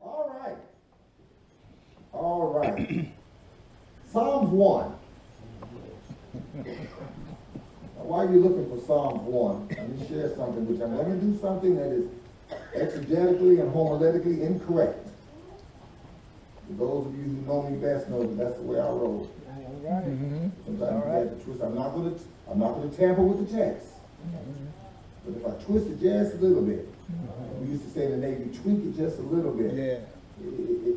All right. All right. Psalms 1. Now, while you're looking for Psalms 1, let me share something with you. I'm going to do something that is exegetically and homiletically incorrect. For those of you who know me best know that that's the way I roll. All right. Sometimes you have to twist. I'm not going to tamper with the text. But if I twist it just a little bit, we used to say in the Navy, tweak it just a little bit. Yeah.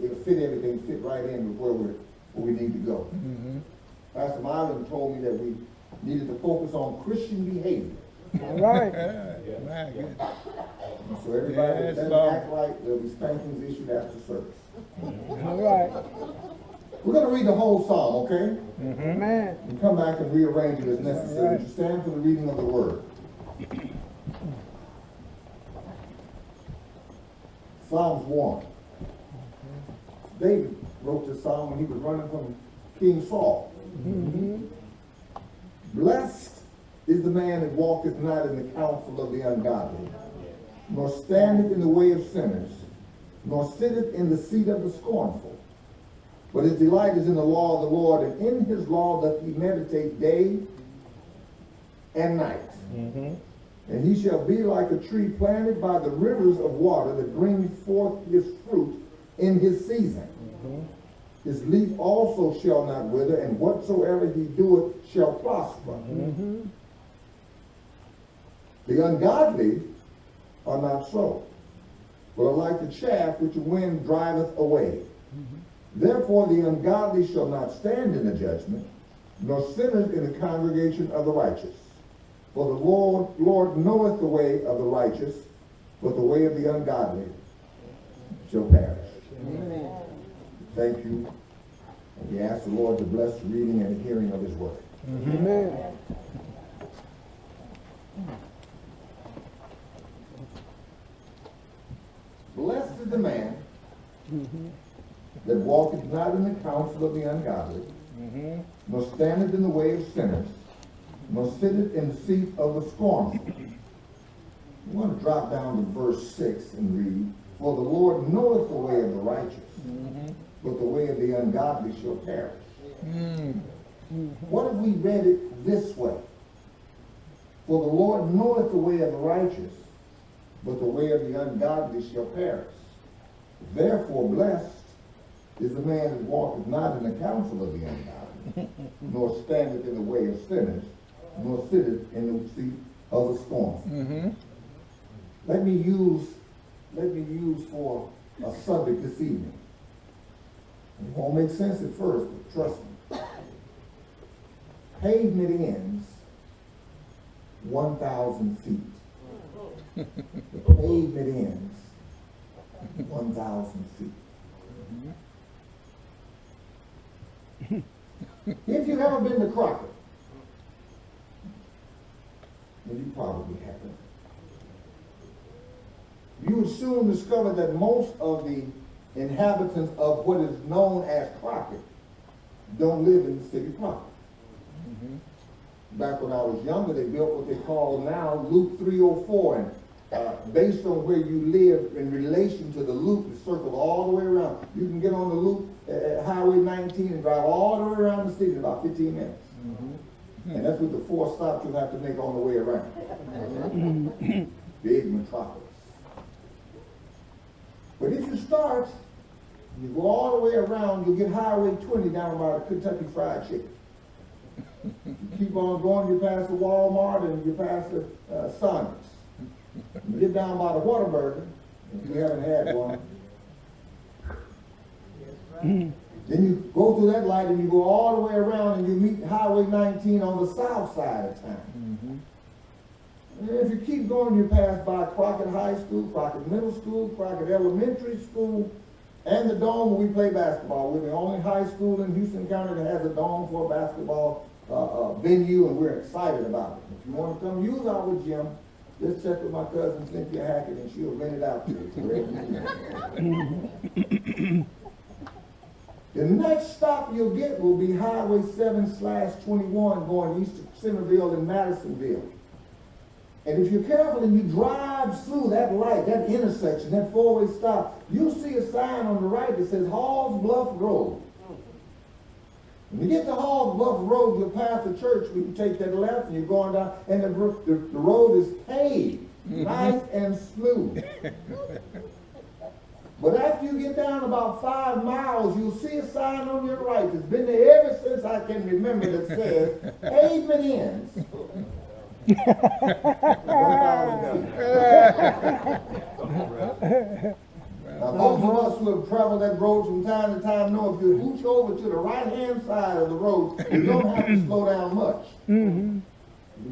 It'll fit everything, fit right in with where we need to go. Pastor Myron told me that we needed to focus on Christian behavior. All right. So everybody that doesn't act right, there'll be spankings issued after service. All right. We're going to read the whole psalm, okay? Amen. And come back and rearrange it as necessary. To stand for the reading of the word. Psalms 1. David wrote this psalm when he was running from King Saul. Blessed is the man that walketh not in the counsel of the ungodly, nor standeth in the way of sinners, nor sitteth in the seat of the scornful. But his delight is in the law of the Lord, and in his law doth he meditate day and night. And he shall be like a tree planted by the rivers of water that brings forth his fruit in his season. His leaf also shall not wither, and whatsoever he doeth shall prosper. The ungodly are not so, but are like the chaff which the wind driveth away. Therefore the ungodly shall not stand in the judgment, nor sinners in the congregation of the righteous. For the Lord knoweth the way of the righteous, but the way of the ungodly shall perish. Amen. Thank you. And we ask the Lord to bless the reading and the hearing of his word. Amen. Blessed is the man that walketh not in the counsel of the ungodly, nor standeth in the way of sinners, nor sitteth in the seat of the scornful. We want to drop down to verse 6 and read, For the Lord knoweth the way of the righteous, but the way of the ungodly shall perish. What if we read it this way? For the Lord knoweth the way of the righteous, but the way of the ungodly shall perish. Therefore blessed is the man that walketh not in the counsel of the ungodly, nor standeth in the way of sinners, nor sitteth in the seat of the scornful. Let me use for a subject this evening. It won't make sense at first, but trust me. Pavement ends 1,000 feet. The pavement ends 1,000 feet. If you've ever been to Crockett, and you probably haven't, you would soon discover that most of the inhabitants of what is known as Crockett don't live in the city of Crockett. Back when I was younger, they built what they call now Loop 304, and based on where you live in relation to the loop, it's circled all the way around. You can get on the loop at Highway 19 and drive all the way around the city in about 15 minutes. And that's with the 4 stops you'll have to make on the way around. Big metropolis. But if you start, you go all the way around, you'll get Highway 20 down by the Kentucky Fried Chicken. You keep on going, you pass the Walmart and you pass the Sonics. You get down by the Whataburger, if you haven't had one. Then you go through that light and you go all the way around and you meet Highway 19 on the south side of town. And if you keep going, you pass by Crockett High School, Crockett Middle School, Crockett Elementary School, and the dome where we play basketball. We're the only high school in Houston County that has a dome for a basketball venue, and we're excited about it. If you want to come use our gym, just check with my cousin Cynthia Hackett and she'll rent it out to you. The next stop you'll get will be Highway 7/21 going east to Centerville and Madisonville. And if you're careful and you drive through that light, that intersection, that four-way stop, you'll see a sign on the right that says Halls Bluff Road. When you get to Halls Bluff Road, you'll pass the church where you take that left and you're going down, and the road is paved, nice and smooth. But after you get down about 5 miles, you'll see a sign on your right that's been there ever since I can remember that says, pavement ends. 1,000 feet. Now, those of us who have traveled that road from time to time know if you hooch over to the right-hand side of the road, you don't have to slow down much. You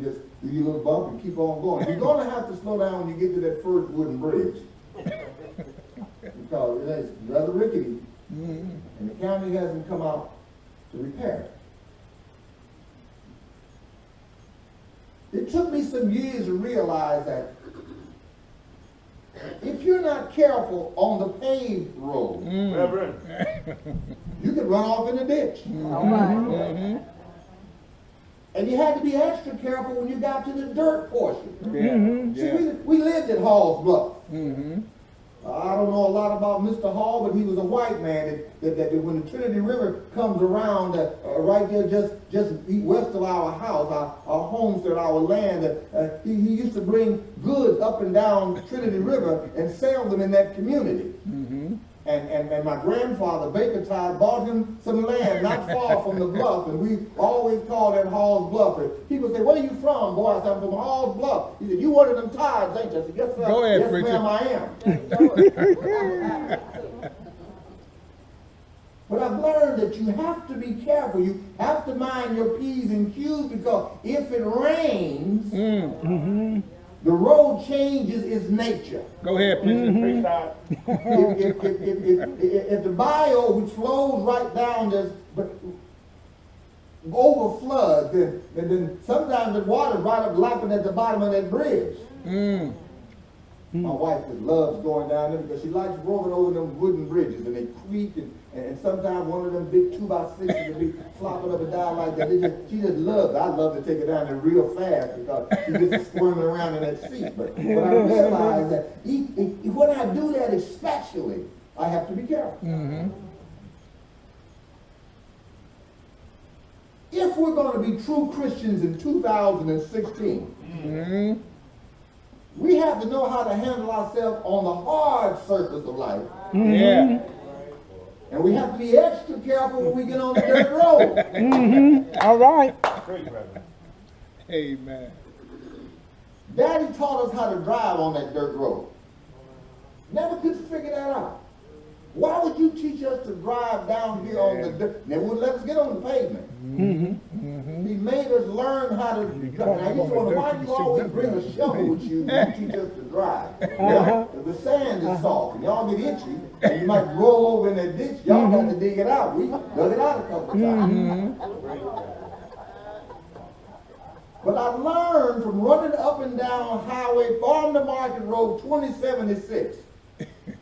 just do your little bump and keep on going. You're going to have to slow down when you get to that first wooden bridge. Because it is rather rickety, and the county hasn't come out to repair it. It took me some years to realize that if you're not careful on the paved road, you can run off in the ditch. And you had to be extra careful when you got to the dirt portion. See, we lived at Halls Bluff. I don't know a lot about Mr. Hall, but he was a white man that when the Trinity River comes around right there just west of our house, our homestead, our land, he used to bring goods up and down Trinity River and sell them in that community. And my grandfather, Baker Todd, bought him some land not far from the bluff, and we always called that Halls Bluff. And people say, "Where are you from?" Boy, I said, "I'm from Halls Bluff." He said, "You one of them Todds, ain't you?" I said, "Yes, sir." Go ahead, "Yes, preacher." ma'am, I am. But I've learned that you have to be careful. You have to mind your P's and Q's, because if it rains, the road changes its nature. Go ahead, preacher. If the bio, which flows right down this, over floods, then sometimes the water right up lapping at the bottom of that bridge. My wife just loves going down there because she likes rolling over them wooden bridges, and they creak, and sometimes one of them big 2x6s will be flopping up and down like that. She just loves it. I love to take her down there real fast because she gets squirming around in that seat. But I realize that when I do that especially, I have to be careful. If we're going to be true Christians in 2016, we have to know how to handle ourselves on the hard surface of life. And we have to be extra careful when we get on the dirt road. All right. Amen. Daddy taught us how to drive on that dirt road. Never could figure that out. Why would you teach us to drive down here on the dirt? They wouldn't let us get on the pavement. He made us learn how to drive. Now you wonder, why do you always bring a shovel with you when you teach us to drive? The sand is soft and y'all get itchy and you might roll over in that ditch. Y'all got to dig it out. We dug it out a couple times. But I learned from running up and down Highway Farm to Market Road 2076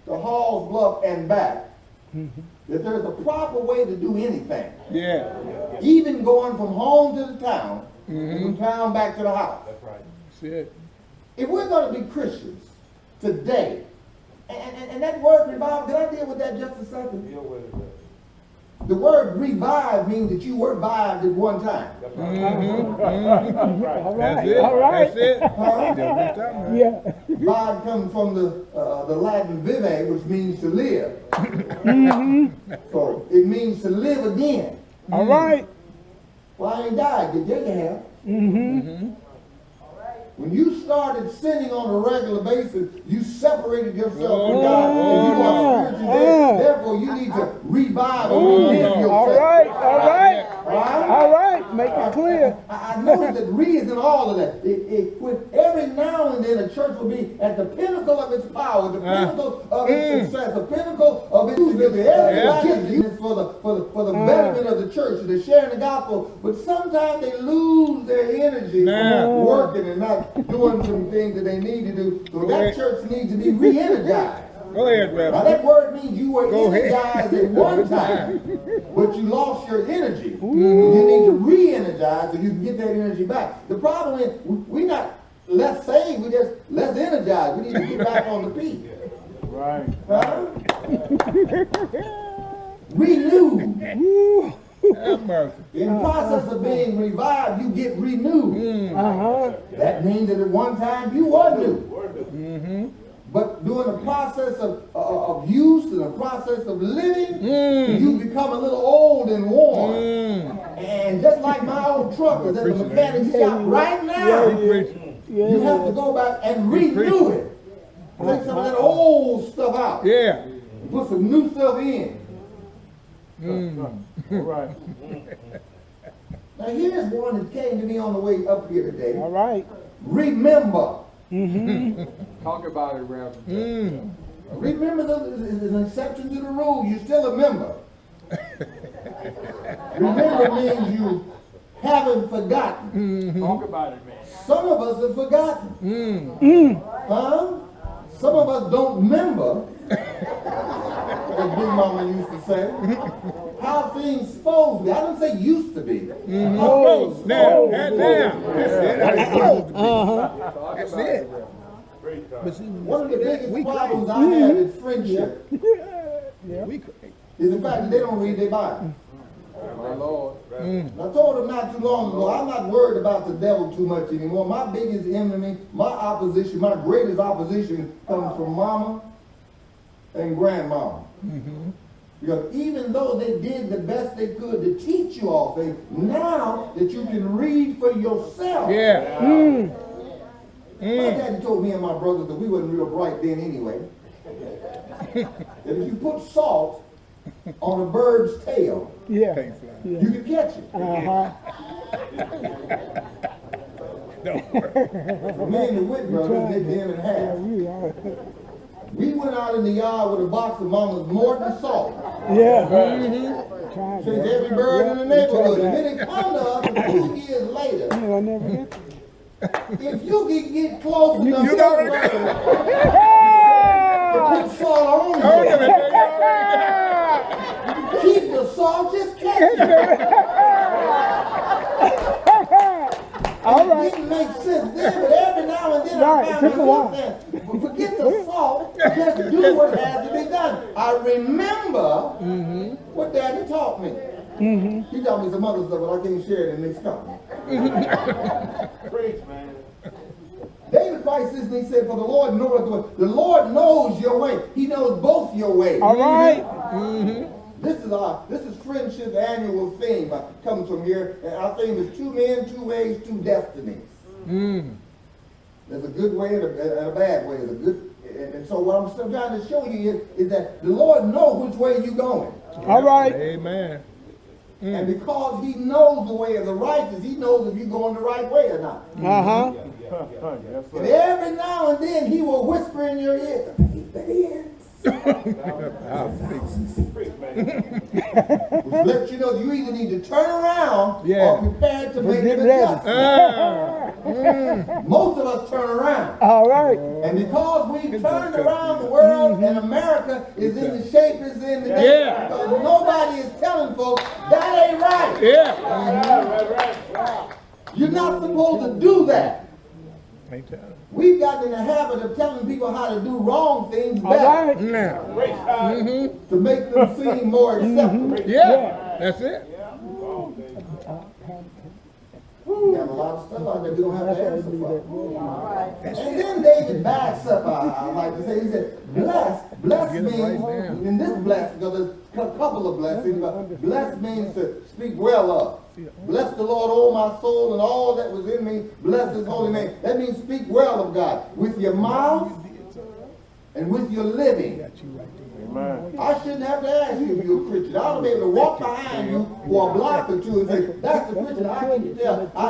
to Halls Bluff and back, that there's a proper way to do anything. Even going from home to the town, and from town back to the house. That's right. That's it. If we're going to be Christians today, and that word revive, can I deal with that just a second? Deal with it. The word revive means that you were revived at one time. That's right. All That's right. it. All right. That's it. Yeah. Vive comes from the Latin vive, which means to live. So it means to live again. All right. Well, I ain't died, did you? Have? When you started sinning on a regular basis, you separated yourself from God, and you are spiritually dead. Therefore, you need to revive and relive yourself. All right. All right. Right? All right. Make it clear. I noticed that re is in all of that. With every now and then, a church will be at the pinnacle of its power, the pinnacle of its success, the pinnacle of its significance. Everybody is for the betterment of the church. They're sharing the gospel, but sometimes they lose their energy from working and not doing some things that they need to do. So that church needs to be re-energized. Go ahead, Rev. Now that word means you were energized at one time, but you lost your energy. You need to re-energize so you can get that energy back. The problem is, we're not less saved, we just less energized. We need to get back on the feet. Right. Huh? Renewed. Have mercy. In process of being revived, you get renewed. That means that at one time you were new. But during the process of use and the process of living, you become a little old and worn. And just like my old truck is at the mechanic shop right now, you have to go back and renew it. Take some of that old stuff out. Yeah. Put some new stuff in. Right. Now here's one that came to me on the way up here today. All right. Remember. Talk about it, Reverend. Remember is an exception to the rule. You're still a member. Remember means you haven't forgotten. Talk about it, man. Some of us have forgotten. Huh? Some of us don't remember, as Big Mama used to say, how things supposed to be. I didn't say used to be. Oh, now. That's it. But see, One of the biggest problems I have in friendship is the fact that they don't read their Bible. my Lord. I told them not too long ago, I'm not worried about the devil too much anymore. My biggest enemy, my opposition, my greatest opposition comes from mama and grandmama. Because even though they did the best they could to teach you all things, now that you can read for yourself. My daddy told me and my brothers that we wasn't real bright then anyway. That if you put salt on a bird's tail, you can catch it. So me and the Witt brothers nicked him in half. We went out in the yard with a box of Mama's Morton salt. Since every bird in the neighborhood. And then it come to us a few years later. If you can get close enough to put salt on you, keep the salt, just catch it. It didn't make sense then, but every now and then I found myself saying, forget the salt, just do what has to be done. I remember what Daddy taught me. He taught me some other stuff, but I can't share it in this company. Preach, man. David writes this and he said, for the Lord knoweth the way. The Lord knows your way. He knows both your ways. All right. This is friendship annual theme comes from here, and our theme is 2 men, 2 ways, 2 destinies. There's a good way and a bad way. There's a good, and so what I'm still trying to show you is that the Lord knows which way you're going. All right. Amen. And because he knows the way of the righteous, he knows if you're going the right way or not. And every now and then he will whisper in your ear, which lets you know you either need to turn around or prepare to make an adjustment. Most of us turn around. All right. And because we turned around the world and America is in the shape it's in today, because nobody is telling folks that ain't right. You're not supposed to do that. We've gotten in the habit of telling people how to do wrong things better to make them seem more acceptable. That's it. We got a lot of stuff out there we don't have to answer for. And then David backs up, I like to say, he said, bless means, in this bless, because there's a couple of blessings, but bless means to speak well of. Bless the Lord, oh my soul, and all that was in me, bless his holy name. That means speak well of God with your mouth and with your living. I shouldn't have to ask you if you're a Christian. I ought to be able to walk behind you for a block or two and say, that's the Christian. I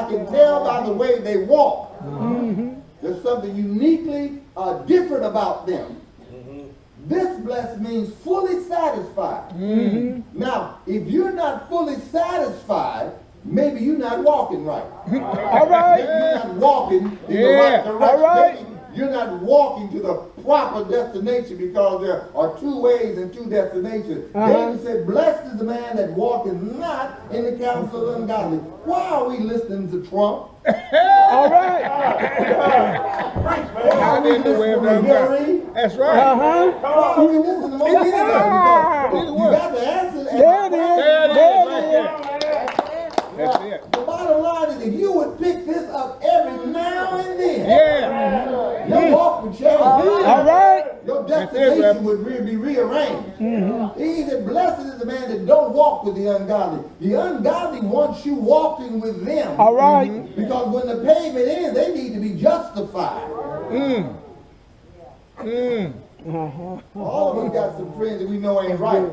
can tell by the way they walk. There's something uniquely different about them. This blessed means fully satisfied. Now, if you're not fully satisfied, maybe you're not walking right. All right. Maybe you're not walking in the right direction. All right. You're not walking to the proper destination because there are two ways and two destinations. David said, blessed is the man that walketh not in the counsel of the ungodly. Why are we listening to Trump? All right. Why are we listening to Hillary? That's right. Uh-huh. Why are we listening to most of these guys? Because you got to answer that. There it is. There it is. That's it. The bottom line is if you would pick this up every now and then, Yeah. your walk would change. All right. Your destination would be rearranged. He said, blessed is the man that don't walk with the ungodly. The ungodly wants you walking with them. All right. Because when the pavement ends, they need to be justified. All of us got some friends that we know ain't right.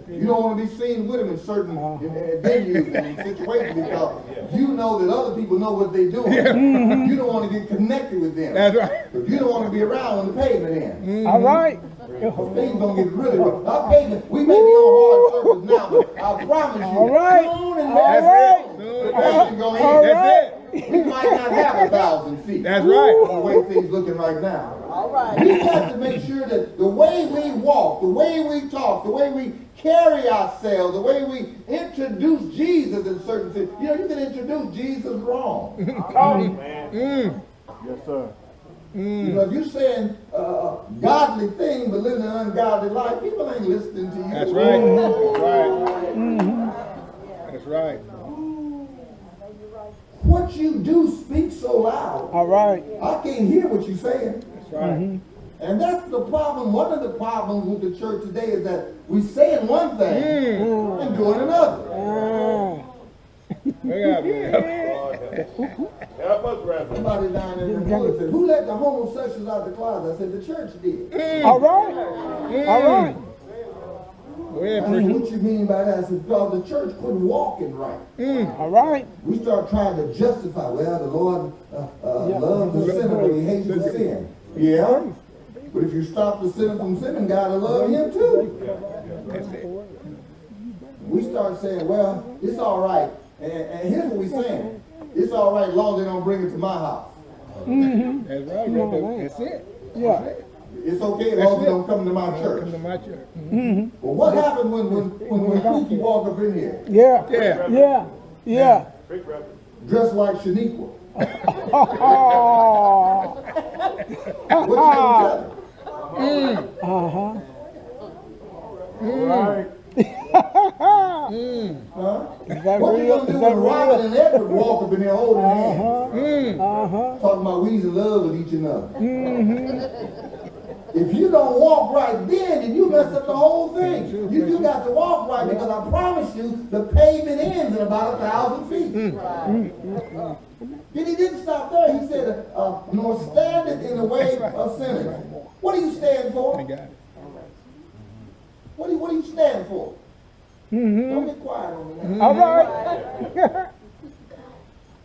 You don't want to be seen with them in certain venues and situations because you know that other people know what they're doing. You don't want to get connected with them. That's right. But you don't want to be around when the pavement ends. All right. Things gonna get really rough. Our pavement, we may be on hard surface now, but I promise you, All right. soon and All very right. soon, the pavement gonna end. All That's right. it. We might not have 1,000 feet. That's right. The way things looking right now. We got to make sure that the way we walk, the way we talk, the way we carry ourselves, the way we introduce Jesus in certain things. You know, you can introduce Jesus wrong. Yes, sir. You know, if you're saying godly thing but living an ungodly life, people ain't listening to you. That's right. That's right. That's right. What you do speaks so loud. All right. I can't hear what you're saying. That's right. And that's the problem. One of the problems with the church today is that we saying one thing and doing another. Help us, Reverend. Somebody down in the woods said, who let the homosexuals out the closet? I said, the church did. All right. All right. Go ahead, I said, preacher. what you mean by that? I said, because the church quit walking right. All right. We start trying to justify, well, the Lord loves the sinner, but he hates the sin. Yeah. But if you stop the sinner from sinning, God will love him too. That's it. We start saying, well, it's all right. And here's what we're saying. It's all right as long as they don't bring it to my house. That's right. That's it. Yeah. It's okay as long as they don't come to my church. Come to my church. Well, what happened when Kiki walked up in here Yeah. Yeah. Yeah. Yeah. dressed like Shaniqua? Oh. What you gonna tell her? Uh-huh. Right. Huh? Is that What you real? gonna do Is when that Robin real? and Edward walk up in there holding hands? Uh-huh. Talking about we's in love with each other. If you don't walk right then you mess up the whole thing. You got to walk right because I promise you the pavement ends in about 1,000 feet. Then he didn't stop there. He said, nor standeth in the way of sinners. What do you stand for? I got it. What do you stand for? Don't get quiet on me now. All right.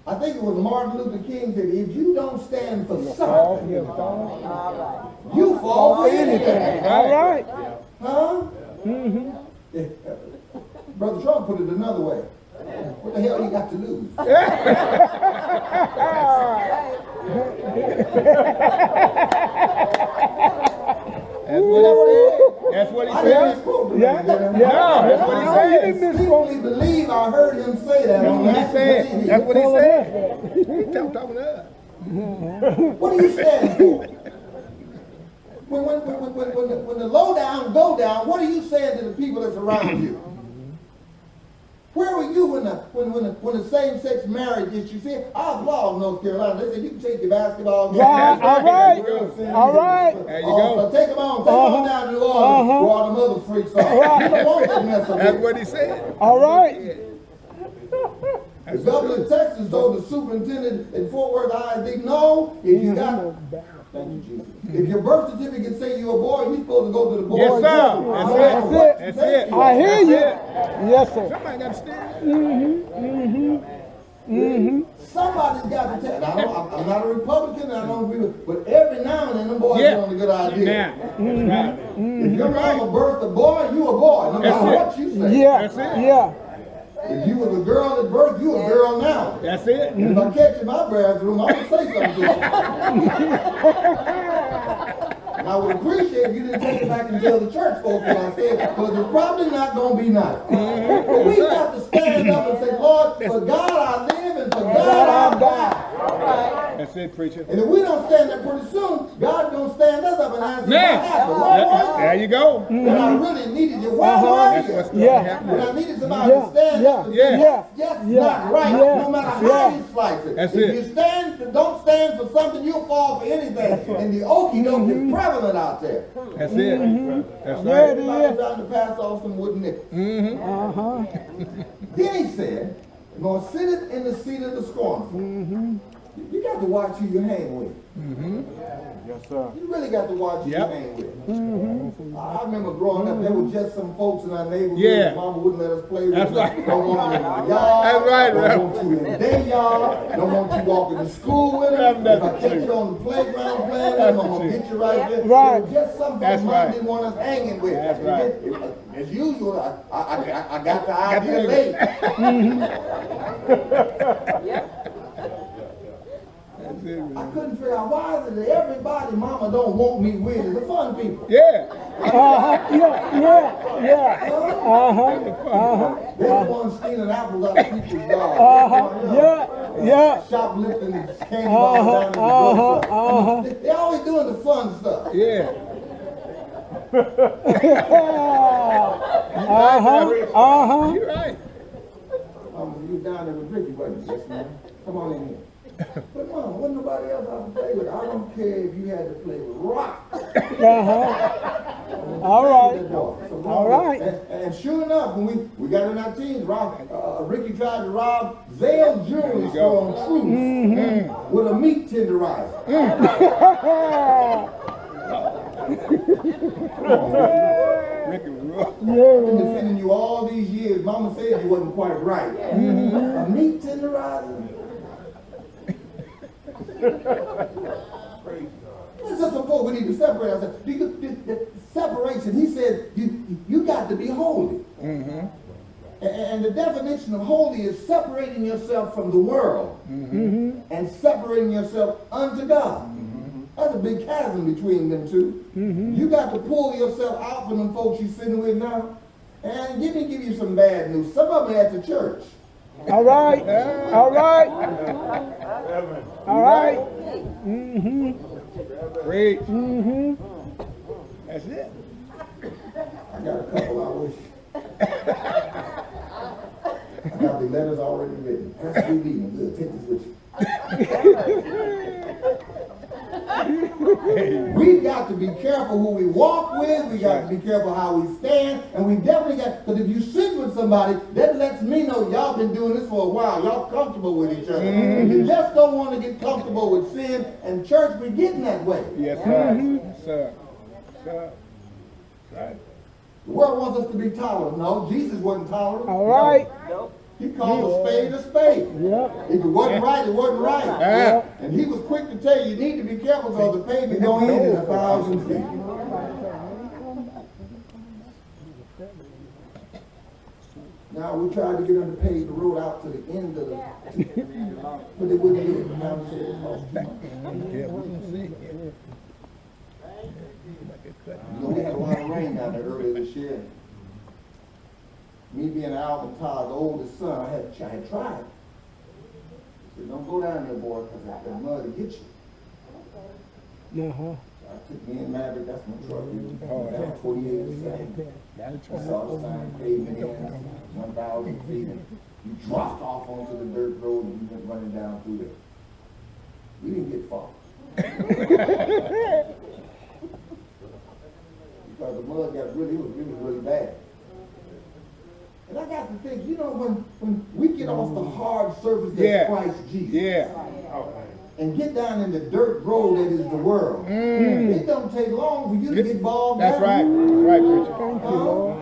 I think it was Martin Luther King said, if you don't stand for something, you fall for anything. All right. Huh? Brother Trump put it another way. What the hell you got to lose? That's what he I said. didn't misquote him. Yeah. No, that's what he No, you said. didn't I misquote. deeply believe I heard him say that on That's what he national said. TV. That's what he Telling said. us that. He's talking to us. What do you stand for? When the lowdown go down, what are you saying to the people that's around you? Where were you when the same-sex marriage issue? See, I applaud North Carolina. They said you can take your basketball game. Right, all right, all right. There you go. Take them on. Take them on down to New Orleans where all them other freaks are. You don't want that mess up That's there. what he said. All right. The governor of Texas told the superintendent in Fort Worth ISD, no, if you got, thank you, Jesus. If your birth certificate say you're a boy, you're supposed to go to the boy. Yes, sir. That's it. That's it. I hear you. Yes, sir. Somebody got to stand. Somebody's got to tell. Now, I'm not a Republican, and I don't agree with, but every now and then, them boys Yeah. are on a good idea. Now. Right. If your mama birthed a boy, you a boy, no matter what you say. Yeah. That's it. Yeah. If you was a girl at birth, you a girl now. That's it. And if I catch you in my bathroom, I'm gonna say something to you. And I would appreciate if you didn't take it back and tell the church folks what I said, because it's probably not gonna be nice. But we got to stand up and say, Lord, for God I live and for God I die. That's it, preacher. And if we don't stand there pretty soon, God's gonna stand us up and ask us Now, what happened. Why was there you go. when I really needed you? Why That's were what's you? going to Yeah. happen. When I needed somebody to stand up and say, yes, not right, no matter how you slice it. That's if it. you don't stand for something, you'll fall for anything. And the okie doke is prevalent out there. That's it. That's Yeah, right. it Everybody is. trying to pass off some wooden nickels. Uh-huh. Then he said, nor sitteth in the seat of the scornful. You got to watch who you hang with. Yes, sir. You really got to watch who you hang with. I remember growing up, there were just some folks in our neighborhood. Yeah. Mama wouldn't let us play with That's them. right. Don't want you in the yard. That's right, Don't Rev. want you in their yard. Don't want you walking to school with them. That's If I the catch truth. you on the playground playing with them, That's I'm the going to truth. get you right there. Right. There were just some That's folks Mama right. didn't want us hanging with. That's right. As usual, I got the idea the- late. That's it. I couldn't figure out why is it that everybody Mama don't want me with is the fun people. Yeah. Uh-huh. Yeah. Uh-huh. They're the ones stealing apples out of people's yards. Yeah. Shoplifting and candy bars down in the grocery. They're always doing the fun stuff. Yeah. You're right. You down there with Ricky, wasn't you? Yes, ma'am. Come on in here. But Mom, wasn't nobody else I could play with. I don't care if you had to play with rocks. All right. So, All right. And sure enough, when we got in our teens, Ricky tried to rob Zale Jewelry store on Truth with a meat tenderizer. Ricky was rough. Been defending you all these years. Mama said you wasn't quite right. A meat tenderizer. That's just some folk we need to separate ourselves. The separation, he said, you got to be holy. And the definition of holy is separating yourself from the world and separating yourself unto God. That's a big chasm between them two. You got to pull yourself out from them folks you're sitting with now. And let me give you some bad news. Some of them are at the church. All right. All right. All right. Great. That's it. I got a couple I wish. I got the letters already written. That's we leaving. Good. Take this with you. We got to be careful who we walk with. We got to be careful how we stand. And we definitely got, because if you sit with somebody, that lets me know y'all been doing this for a while. Y'all comfortable with each other. If you just don't want to get comfortable with sin and church, we're getting that way. Yes, sir. Yes, sir. Yes, sir. Right. The world wants us to be tolerant. No, Jesus wasn't tolerant. All right. He called a spade a spade. Yep. If it wasn't right, it wasn't right. Yeah. And he was quick to tell you, you need to be careful because the pavement going in 1,000 feet. Now we tried to get them to pave the road out to the end of the, but they wouldn't do it. Now they said it cost too much. Yeah, we can see. You know, we had a lot of rain down there earlier this year. Me being Alvin Todd's oldest son, I had tried. He said, don't go down there, boy, because that mud will get you. Uh-huh. I took me and Maverick, that's my truck. We went down 48 and 7. I saw the sign, pavement in 1,000 feet. And you dropped off onto the dirt road and we went running down through there. We didn't get far. Because the mud got really, it was really bad. And I got to think, you know, when we get off the hard surface that's Christ Jesus. Yeah. And get down in the dirt road that is the world. It don't take long for you to get bogged That's down. right. That's right, preacher. Thank you, Lord.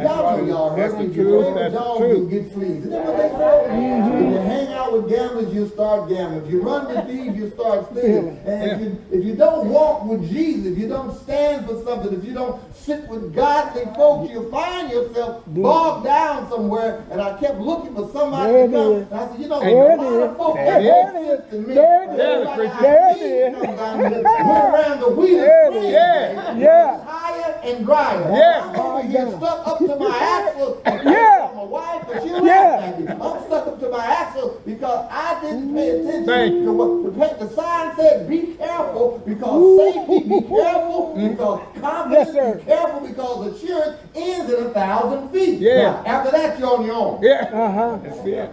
Y'all know y'all That's heard the me. You truth. play with That's the dogs, truth. you get fleas. Isn't that what they say? If you hang out with gamblers, you start gambling. If you run with thieves, you start stealing. And if you don't walk with Jesus, if you don't stand for something, if you don't sit with godly folks, you'll find yourself bogged down somewhere. And I kept looking for somebody There to it come. is. And I said, you know, There a it lot is. of folks There got it more is. sense than me. There it is. Everybody There I it is. come down here, went around the wheel There it spring. is. Yeah. Yeah. Higher and drier. Yeah. I'm over here stuck up to my axle. Yeah. My wife, but she Yeah. laughed at me. I'm stuck up to my axle because I didn't pay attention Thank to what the sign said. Be careful because safety. Be careful because confidence. Yes, sir. Be careful because assurance ends at 1,000 feet. Yeah. Now, after that, you're on your own. Yeah. Uh-huh. That's it.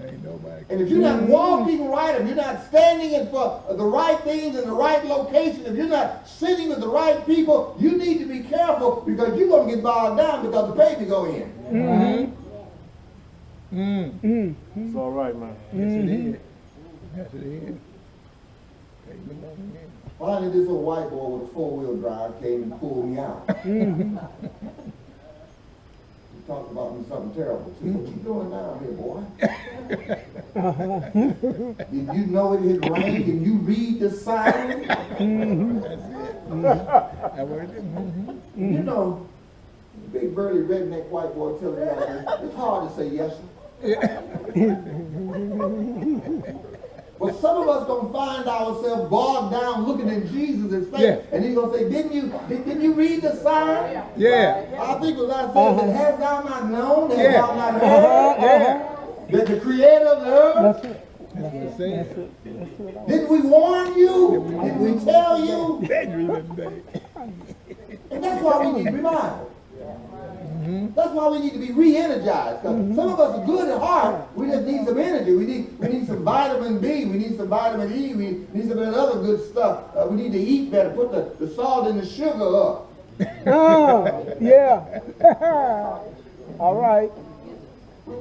Ain't nobody. And if you're not walking right, if you're not standing in for the right things in the right location, if you're not sitting with the right people, you need to be careful because you're going to get bogged down because the pay to go in. It's all right, man. Yes, it is. Yes, it is. Finally, this old white boy with a four-wheel drive came and pulled me out. He talked about me something terrible. He said, what you doing down here, boy? Did you know it had rained? Did you read the sign? You know, big burly redneck white boy telling me it's hard to say yes. But some of us gonna find ourselves bogged down looking at Jesus' face, Yeah. and he's gonna say, "Didn't you read the sign?" Yeah. I think what I said that has thou not known, has Yeah. thou not heard, Yeah. that the Creator of the earth. That's it. That's what I'm saying. Didn't we warn you? Didn't we tell you? And that's why we need revival. That's why we need to be re-energized. Because some of us are good at heart. We just need some energy. We need some vitamin B. We need some vitamin E. We need some of that other good stuff. We need to eat better. Put the salt and the sugar up. Yeah. All right. We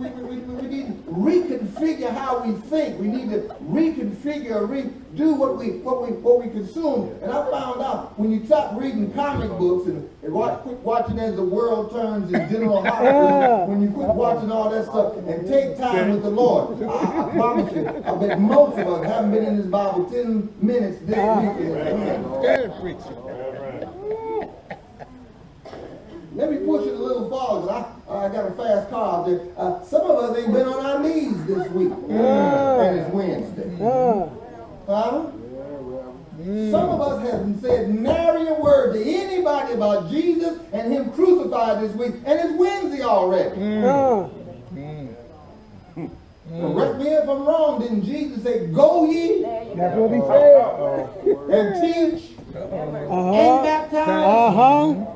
need to reconfigure how we think. We need to reconfigure, redo what we consume. And I found out when you stop reading comic books and quit watching as the world turns in General Hospital, when you quit watching all that stuff and take time with the Lord, I promise you, I bet most of us haven't been in this Bible 10 minutes this weekend. Good preacher. Let me push it a little farther, because I got a fast car out there. Some of us ain't been on our knees this week. And it's Wednesday. Huh? Some of us haven't said nary a word to anybody about Jesus and him crucified this week. And it's Wednesday already. Correct me if I'm wrong. Didn't Jesus say, go ye That's what he said. and teach and baptize?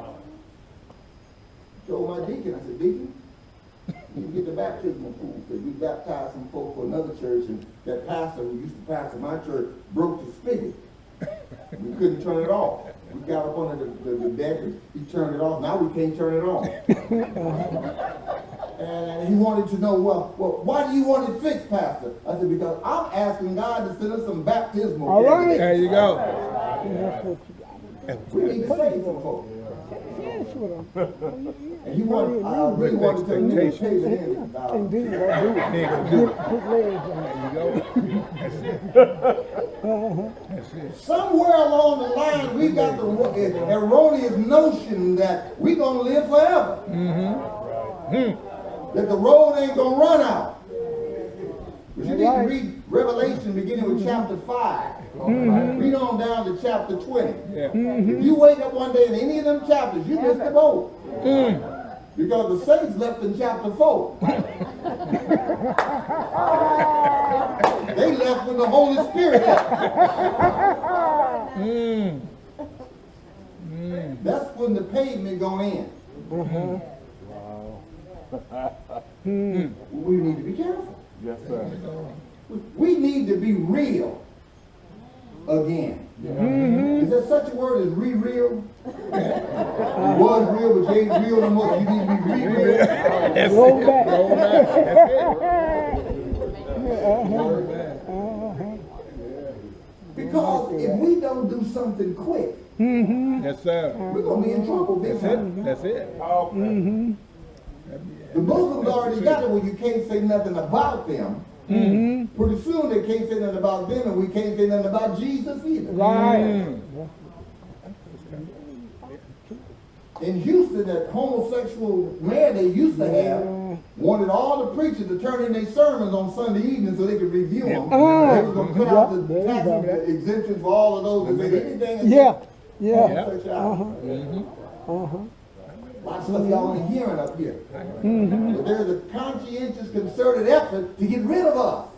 Told my deacon, I said, Deacon, you get the baptismal pool. So we baptized some folk for another church, and that pastor who used to pastor my church broke the spigot. We couldn't turn it off. We got up under the deck and he turned it off. Now we can't turn it on. And he wanted to know, well, why do you want it fixed, Pastor? I said, because I'm asking God to send us some baptismal. All right. There you go. That's what you got. We need to save some folks. That's what And he wanted, I really wanted to tell me to pay the end. Indeed, I do. Put legs on. That's it. Somewhere along the line, we got the erroneous notion that we're going to live forever. That the road ain't going to run out. But you need to read Revelation beginning with chapter 5. Read on down to chapter 20. Yeah. If you wake up one day in any of them chapters, you missed the boat. Because the saints left in chapter 4. They left when the Holy Spirit left. That's when the pavement going in. We need to be careful. Yes, sir. We need to be real again. Is there such a word as re-real? It was real, but you ain't real no more. You need to be re-real. That's Roll it. back. Roll back. That's it. Roll back. Because if we don't do something quick, Yes, sir. we're going to be in trouble big time. That's it. The Muslims already got it where you can't say nothing about them. Pretty soon they can't say nothing about them, and we can't say nothing about Jesus either. Right. In Houston, that homosexual mayor they used to have wanted all the preachers to turn in their sermons on Sunday evening so they could review them. They was going to cut out the tax exemptions for all of those that said anything against homosexuality. A lot of stuff y'all ain't hearing up here. But there's a conscientious, concerted effort to get rid of us.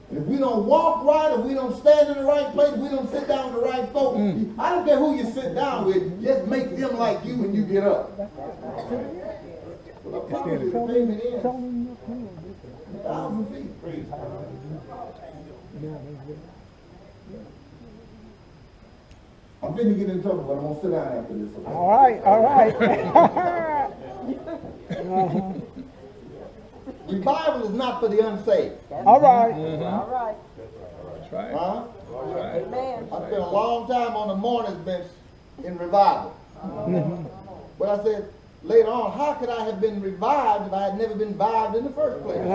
And if we don't walk right, if we don't stand in the right place, if we don't sit down with the right folks, I don't care who you sit down with, just make them like you when you get up. Well, the promise is payment in 1,000 feet. I'm finna get in trouble, but I'm gonna sit down after this. Okay? All right, all right. Revival is not for the unsaved. All right. All right. That's right. Huh? Amen. I spent a long time on the morning's bench in revival. But I said, later on, how could I have been revived if I had never been revived in the first place?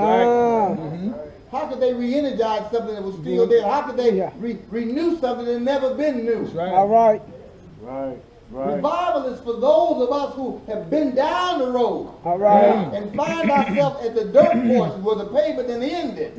How could they re-energize something that was still there? How could they renew something that had never been new? All right. Revival is for those of us who have been down the road. All right. And find ourselves at the dirt portion where the pavement then ended.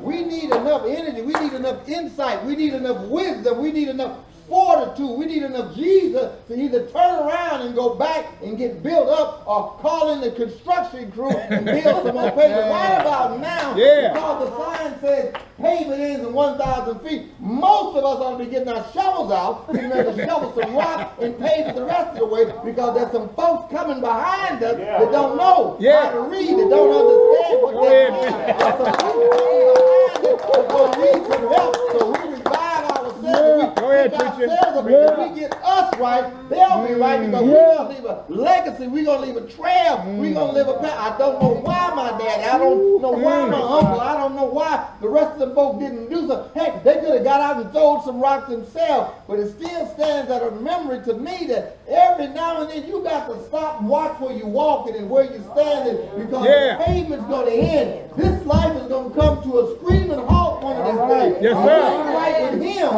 We need enough energy. We need enough insight. We need enough wisdom. We need enough fortitude. We need enough Jesus to either turn around and go back and get built up or call in the construction crew and build some more pavement. Right about now, because the sign says pavement ends in 1,000 feet, most of us ought to be getting our shovels out, getting ready to shovel some rock and pave it the rest of the way, because there's some folks coming behind us that don't know how to read, that don't understand what they're doing. Some people behind us that will need some help, so we revive ourselves. Go ahead, preacher. If we get us right, they'll be right, because we're going to leave a legacy, we're going to leave a trail, we're going to live a path. I don't know why my dad, I don't know why my uncle, I don't know why the rest of the folks didn't do something. Heck, they could have got out and thrown some rocks themselves, but it still stands as a memory to me that every now and then you got to stop and watch where you're walking and where you're standing, because the pavement's going to end. This life is going to come to a screaming halt one of these days. Yes, sir. I'm right with him.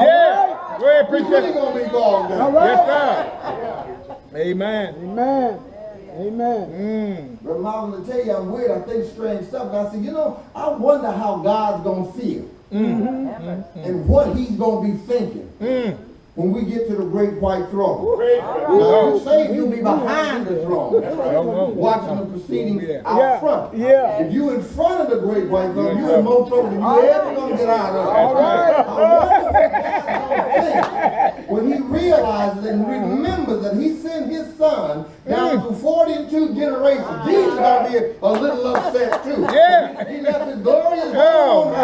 Go ahead, We're really going to be gone now. Yes, sir. Amen. Amen. Amen. But I'm going to tell you, I'm weird. I think strange stuff. And I said, you know, I wonder how God's going to feel and what he's going to be thinking when we get to the great white throne. Now, if you say you'll be behind the throne, watching the proceedings out front. If you in front of the great white throne, you're in more trouble than you ever going to get out of. All right. I wonder what God's going to think when he realizes and remembers that he sent his son down to 42 generations. Jesus going to be a little upset too. He left his glorious home,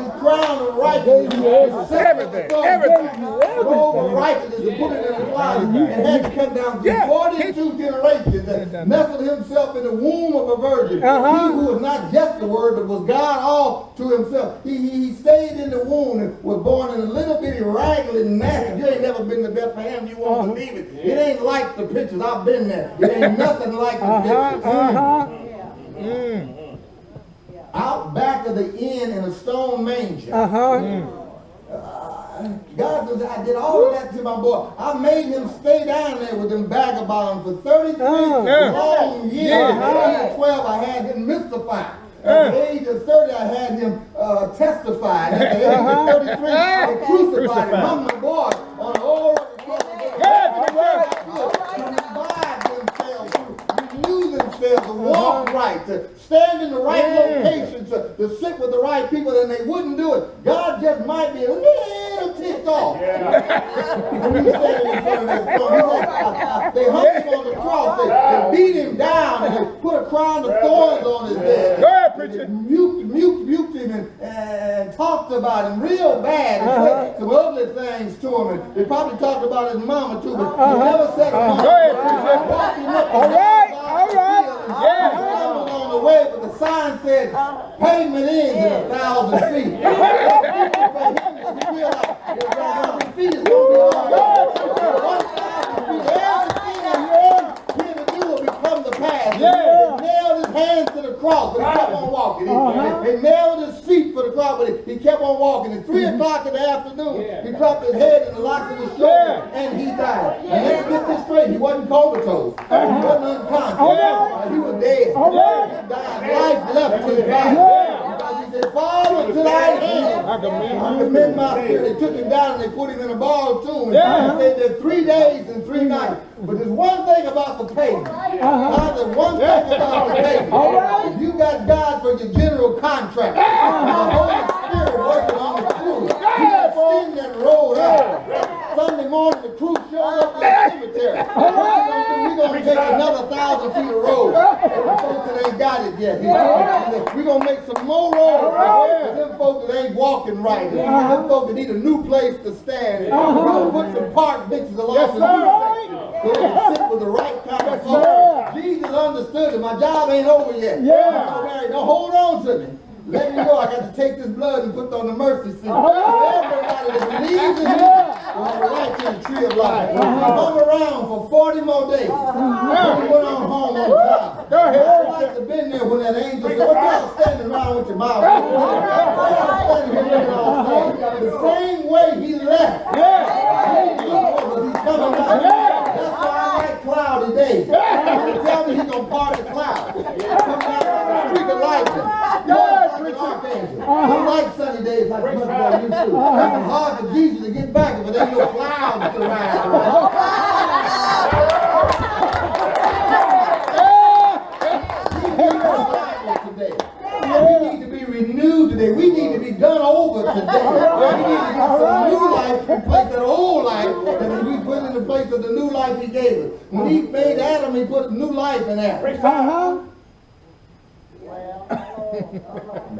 his crown of righteousness, everything. Robe of righteousness, and put it in the closet, and had to come down to 42 generations and nestled himself in the womb of a virgin. He who was not just the word, but was God all to himself. He stayed in the womb and was born in a little bitty raggedy nasty. You ain't never been to Bethlehem, you won't believe it. It ain't like the pictures. I've been there. It ain't nothing like the pictures. Out back of the inn in a stone manger. God says, I did all of that to my boy. I made him stay down there with them vagabonds for 33 long years. At age 12, I had him mystified. At the age of 30, I had him testified. At the age of 33, they crucified him. I'm my boy on the old cross. To revive themselves, to renew themselves, to walk right, to stand in the right locations, to sit with the right people, and they wouldn't do it. God just might be a little ticked off. When he's standing in front of that throne, they hung him on the cross, they beat him down, and they put a crown of thorns on his head. They muked him and talked about him real bad and said some ugly things to him. And they probably talked about his mama too, but he never said a mama. Walked him up and down on the way, but the sign said pavement ends in 1,000 feet. feel like your feet is going to be all right. Once everything that he had to do will become the past. They nailed his hands to the cross, but he kept on walking. They nailed his feet for the cross, but he kept on walking. At 3 o'clock in the afternoon, he dropped his head in the locks of his shoulder, and he died. And let's get this straight. He wasn't comatose. He wasn't unconscious. He was dead. He died. Life left his body. He said, Father, to thy hand I commend my spirit. They took him down and they put him in a borrowed tomb. And he stayed there 3 days and 3 nights. But there's one thing about the pavement. There's one thing about the pavement. You got God for your general contract. The Holy Spirit working on the crew. You got sitting that rolled up. Sunday morning, the crew showed up in the cemetery. We're going to take another 1,000 feet of road. The folks that ain't got it yet. We're going to make some more roads for them folks that ain't walking right. Them folks that need a new place to stand. We're going to put some park benches along the road so they can sit with the right kind of folks. Jesus understood that my job ain't over yet. Don't hold on to me. Let me go. I got to take this blood and put it on the mercy seat. Everybody that believes in me will have a right to the tree of life. I'm around for 40 more days. Then we went on home on time. I like to have been there when that angel said, what y'all standing around with your mouth? The same way he left. He's coming back. That's why I like cloudy days. They tell me he's going to part the clouds. Come down like a streak of lightning. Don't like sunny days like much as I used to. It's hard for Jesus to get back if there ain't no clouds to ride around. We need to be renewed today. We need to be done over today. We need to get some new life in place of the old life that we put in the place of the new life he gave us. When he made Adam, he put new life in Adam.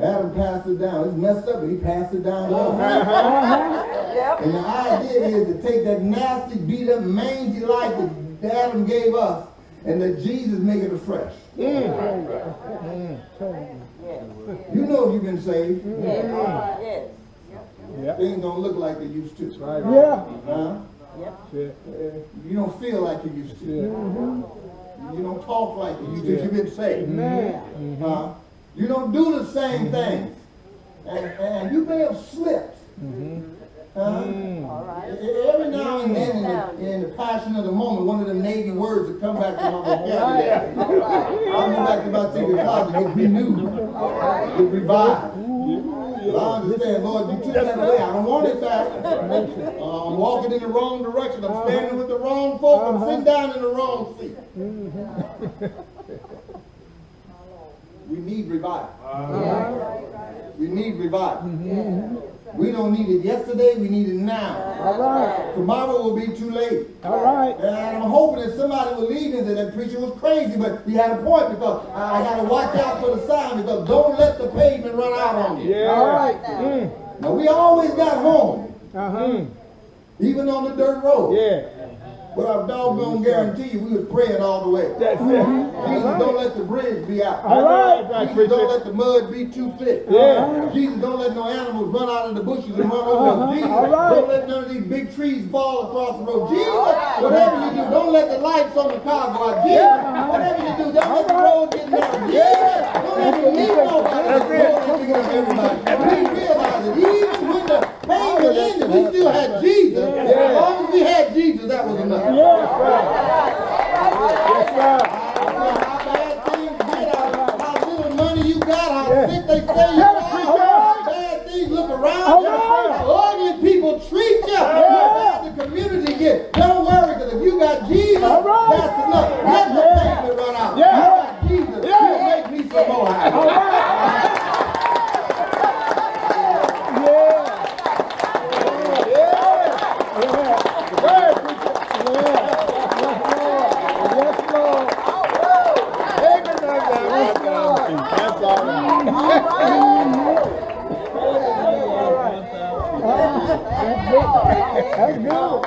Adam passed it down. It's messed up, but he passed it down to us. And the idea is to take that nasty, beat up, mangy life that Adam gave us and that Jesus make it afresh. You know you've been saved. Things don't look like they used to. You don't feel like you used to. You don't talk like you used to. You've been saved. You don't do the same things. And you may have slipped. Every now and then in the passion of the moment, one of the Navy words that come back to my vocabulary. I'll go back to my TV closet, get renewed, get revived. But I understand, Lord, you took that away. I don't want it back. I'm walking in the wrong direction. I'm standing with the wrong folk. I'm sitting down in the wrong seat. We need revival. We need revival. We don't need it yesterday, we need it now. Tomorrow will be too late. And I'm hoping that somebody will leave and say that preacher was crazy, but he had a point because I got to watch out for the sign because don't let the pavement run out on you. Now we always got home. Even on the dirt road. But I'm doggone guarantee you, we was praying all the way. That's it. Jesus, don't let the bridge be out. Jesus, don't let the mud be too thick. Jesus, don't let no animals run out of the bushes and run over. Jesus, don't let none of these big trees fall across the road. Jesus, whatever you do, don't let the lights on the car go out. Jesus, whatever you do, don't let the road get narrow. Jesus, don't let the leave nobody. Everybody. We realize that even when the pain was ended, we still had Jesus. As long as we had Jesus, that was enough. How bad things get, how little money you got, how sick they say you are, how bad things look around you, how ugly people treat you, how bad the community gets. Don't worry, because if you got Jesus, that's enough. Let the pavement run out. You got Jesus, he'll make me some more happy. That's good. Thank you, Lord.